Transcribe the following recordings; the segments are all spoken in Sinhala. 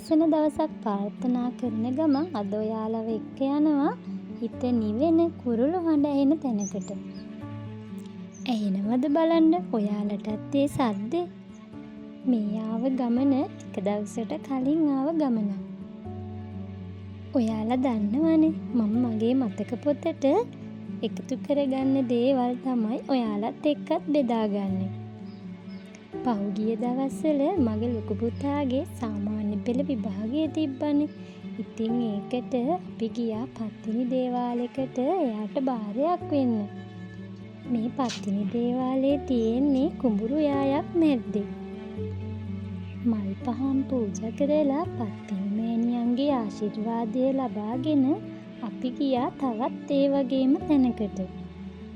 ලස්සන දවසක් ප්‍රාර්ථනා කරන ගමන් අද ඔයාලව එක්ක යනවා හිත නිවෙන කුරුළු හඬ ඇහෙන තැනකට. ඇහෙනවද බලන්න ඔයාලටත් ඒ සද්දේ? මේ ආව ගමන එක දවසකට කලින් ආව ගමන. ඔයාලා දන්නවනේ මම මගේ මතක පොතට එකතු කරගන්න දේවල් තමයි ඔයාලත් එක්කත් බෙදාගන්නේ. පහුගිය දවස්වල මගේ ලොකු පුතාගේ සාමාන්‍ය පෙළ විභාගය තිබ්බනේ. ඉතින් ඒකට අපි ගියා පත්තිනි දේවාලයකට එයාට බාරයක් වෙන්න. මේ පත්තිනි දේවාලයේ තියෙන්නේ කුඹුරු යායක් මැද්දේ. මල් පහන් පූජා කරලා පත්තිනි මෑණියන්ගේ ආශිර්වාදය ලබාගෙන අපි ගියා තවත් ඒ වගේම තැනකට.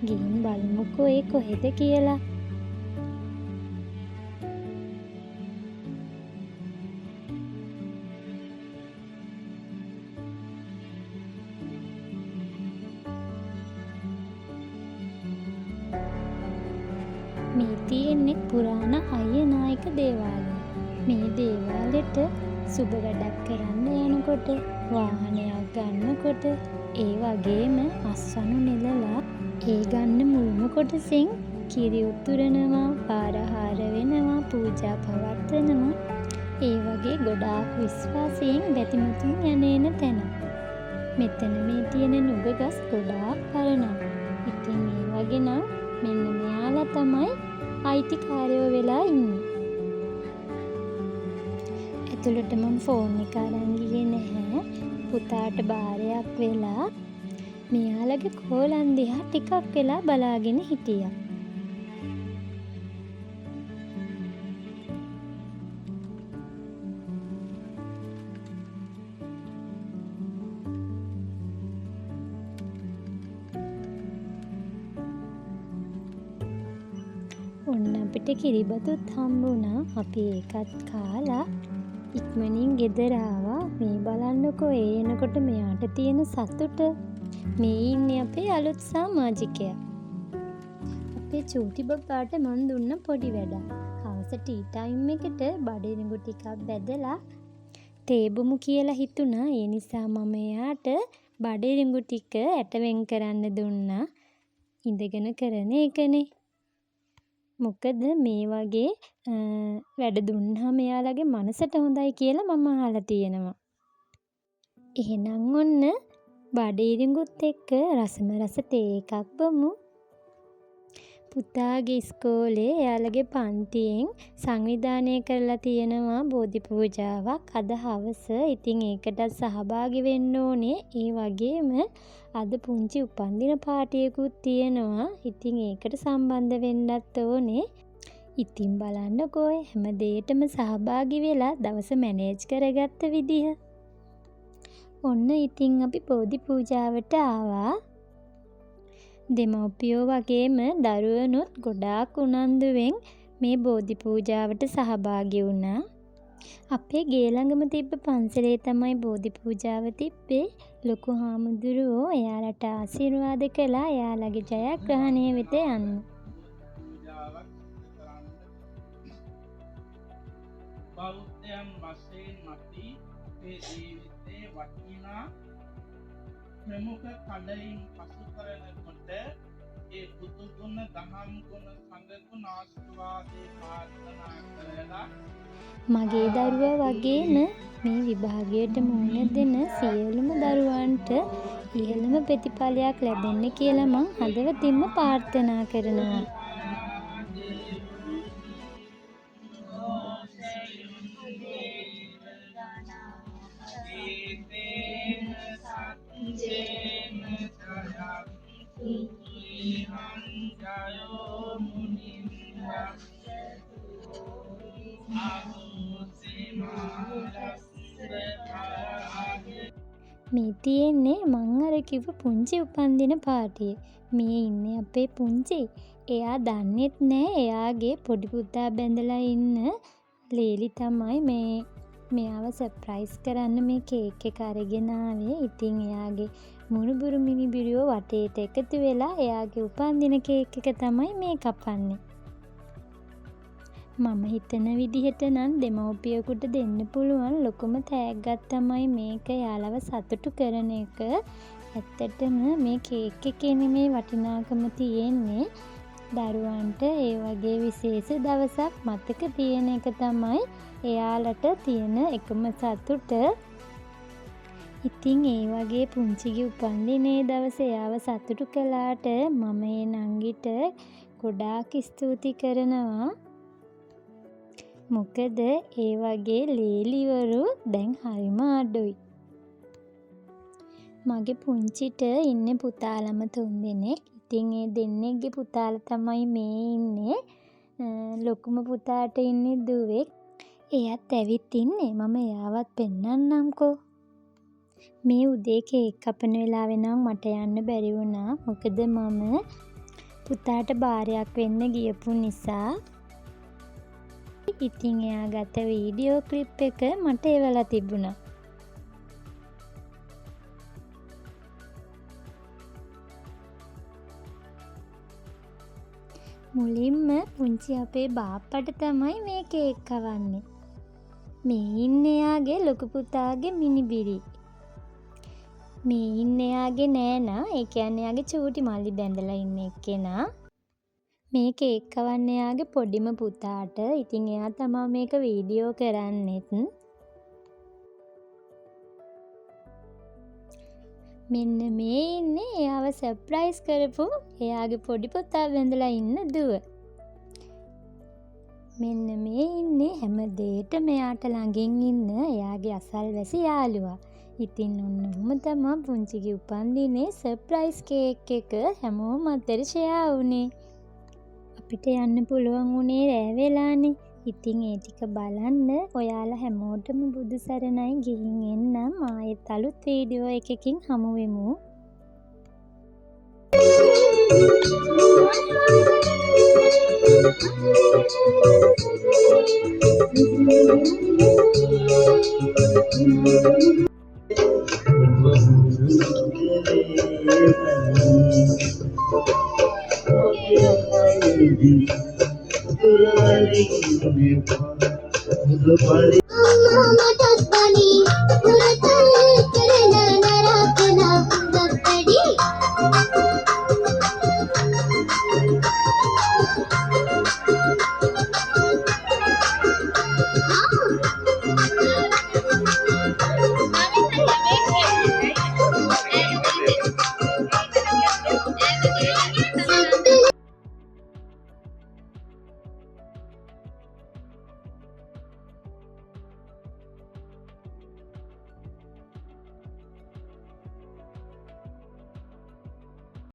ගිහින් බලමුකෝ ඒ කොහෙද කියලා. මේ තියෙන්නේ පුරාණ අයනායක දේවාලය. මේ දේවාලෙට සුබ වැඩක් කරන්න යනකොට, වාහනයක් ගන්නකොට, ඒ වගේම අස්වනු නෙලලා ඒ ගන්න මුල්ම කොටසෙන් කිරි උතුරනවා, පාරහාර වෙනවා, පූජා පවත්වනවා. ඒ වගේ ගොඩාක් විශ්වාසයෙන් බැතිමතුන් යන තැන. මෙතන මේ තියෙන නුග ගස් ගොඩාක් පරණයි. ඉතින් මේ වගේ නම් මෙන්න මෙයාලා තමයි අයිතිකාරයෝ වෙලා ඉන්නේ. ඇතුළට මම ෆෝන් එක අරන් ගියේ නැහැ. පුතාට බාරයක් වෙලා මෙයාලගේ කෝලන් දිහා ටිකක් වෙලා බලාගෙන හිටියා. ඔන්න අපිට කිරිබතුත් හම්බුණා. අපි ඒකත් කාලා ඉක්මනින් ගෙදර ආවා. මේ බලන්නකෝ ඒ එනකොට මෙයාට තියෙන සතුට. මේ ඉන්නේ අපේ අලුත් සමාජිකයා. අපේ චූටි බබාට මන් දුන්න පොඩි වැඩක්. හවස ටී ටයිම් එකට බඩිරිඟු ටිකක් බෙදලා තේබුමු කියලා හිතුණා. ඒ නිසා මම එයාට බඩිරිඟු ටික ඇටවෙන් කරන්න දුන්නා. ඉඳගෙන කරන එකනේ. මොකද මේ වගේ වැඩ දුන්නාම එයාලගේ මනසට හොඳයි කියලා මම අහලා තියෙනවා. එහෙනම් ඔන්න බඩිරිඟුත් එක්ක රසම රස තේ එකක් බොමු. පුතාගේ ඉස්කෝලේ එයාලගේ පන්තියෙන් සංවිධානය කරලා තියෙනවා බෝධි පූජාවක් අද හවස. ඉතින් ඒකට සහභාගී වෙන්න ඕනේ. ඒ වගේම අද පුංචි උපන්දින පාටියකුත් තියෙනවා. ඉතින් ඒකට සම්බන්ධ වෙන්නත් ඕනේ. ඉතින් බලන්නකෝ හැම දෙයකටම සහභාගී වෙලා දවස මැනේජ් කරගත්ත විදිහ. ඔන්න ඉතින් අපි බෝධි පූජාවට ආවා. දෙමව්පියෝ වගේම දරුවනුත් ගොඩාක් උනන්දුවෙන් මේ බෝධි පූජාවට සහභාගී වුණා. අපේ ගේ ළඟම තිබ්බ පන්සලේ තමයි බෝධි පූජාව තිබ්බේ. ලොකු හාමුදුරුවෝ එයාලට ආශිර්වාද කළා එයාලගේ ජයග්‍රහණය වෙත යන්න. බෞද්ධයන් වශයෙන් අපි මේ ජීවිතේ වටිනා ප්‍රමුඛ කඩයින් පසු කරනකොට ඒ බුදු ගුණ, දහම් ගුණ, සංඝ ගුණ ආශිර්වාදේ ප්‍රාර්ථනා කරලා මගේ දරුවා වගේම මේ විභාගයට මුහුණ දෙන සියලුම දරුවන්ට ඉහළම ප්‍රතිඵලයක් ලැබෙන්න කියලා මං හදවතින්ම ප්‍රාර්ථනා කරනවා. මේ තියෙන්නේ මං අර කිව්ව පුංචි උපන්දින පාටිය. මේ ඉන්නේ අපේ පුංචි. එයා දන්නෙත් නෑ එයාගේ පොඩි පුතා බැඳලා ඉන්න ලේලි තමයි මෙයාව සර්ප්‍රයිස් කරන්න මේ කේක් එක අරගෙන ආවේ. ඉතින් එයාගේ මුණුබුරු මිනිබිරියෝ වටේට එකතු වෙලා එයාගේ උපන්දින කේක් එක තමයි මේ කපන්නේ. මම හිතන විදිහට නම් දෙමව්පියෙකුට දෙන්න පුළුවන් ලොකුම තෑග්ගක් තමයි මේක එයාලව සතුටු කරන එක. ඇත්තටම මේ කේක් එකේ නෙමේ වටිනාකම තියෙන්නේ. දරුවන්ට ඒ වගේ විශේෂ දවසක් මතක තියෙන එක තමයි එයාලට තියෙන එකම සතුට. ඉතින් ඒ වගේ පුංචිගේ උපන්දිනේ දවසේ එයාව සතුටු කළාට මම ඒ නංගිට ගොඩාක් ස්තුති කරනවා. මොකද ඒ වගේ ලේලිවරු දැන් හරිම අඩුයි. මගේ පුංචිට ඉන්නේ පුතාලම 3 දෙනෙක්. ඉතින් ඒ දෙන්නෙක්ගේ පුතාලා තමයි මේ ඉන්නේ. ලොකුම පුතාට ඉන්නේ දුවෙක්. එයාත් ඇවිත් ඉන්නේ. මම එයාවත් පෙන්නන්නම්කෝ. මේ උදේ කේක් කපන වෙලාවේ නම් මට යන්න බැරි වුණා. මොකද මම පුතාට බාරයක් වෙන්න ගියපු නිසා. ඉතින් එයා ගත වීඩියෝ ක්ලිප් එක මට එවලා තිබුණා. මුලින්ම පුංචි අපේ බාප්පට තමයි මේ කේක් කවන්නේ. මේ ඉන්නේ එයාගේ ලොකු පුතාගේ මිනිබිරි. මේ ඉන්නේ එයාගේ නෑනා, ඒ කියන්නේ එයාගේ චූටි මල්ලි බැඳලා ඉන්න එක්කෙනා. මේ කේක් කවන්න එයාගේ පොඩිම පුතාට. ඉතින් එයා තමයි මේක වීඩියෝ කරන්නෙත්. මෙන්න මේ ඉන්නේ එයාව සර්ප්‍රයිස් කරපු එයාගේ පොඩි පුතා බැඳලා ඉන්න දුව. මෙන්න මේ ඉන්නේ හැම දෙයකටම එයාට ළඟින් ඉන්න එයාගේ අසල්වැසි යාළුවා. ඉතින් ඔන්නෝම තමයි පුංචිගේ උපන්දිනේ සර්ප්‍රයිස් කේක් එක හැමෝම අතර ෂෙයා වුණේ. අපිට යන්න පුළුවන් වුණේ රෑ වෙලානේ. ඉතින් ඒ ටික බලන්න ඔයාලා හැමෝටම බුදු සරණයි ගිහින් එන්නම්. ආයෙත් අලුත් වීඩියෝ එකකින් හමු වෙමු. Mama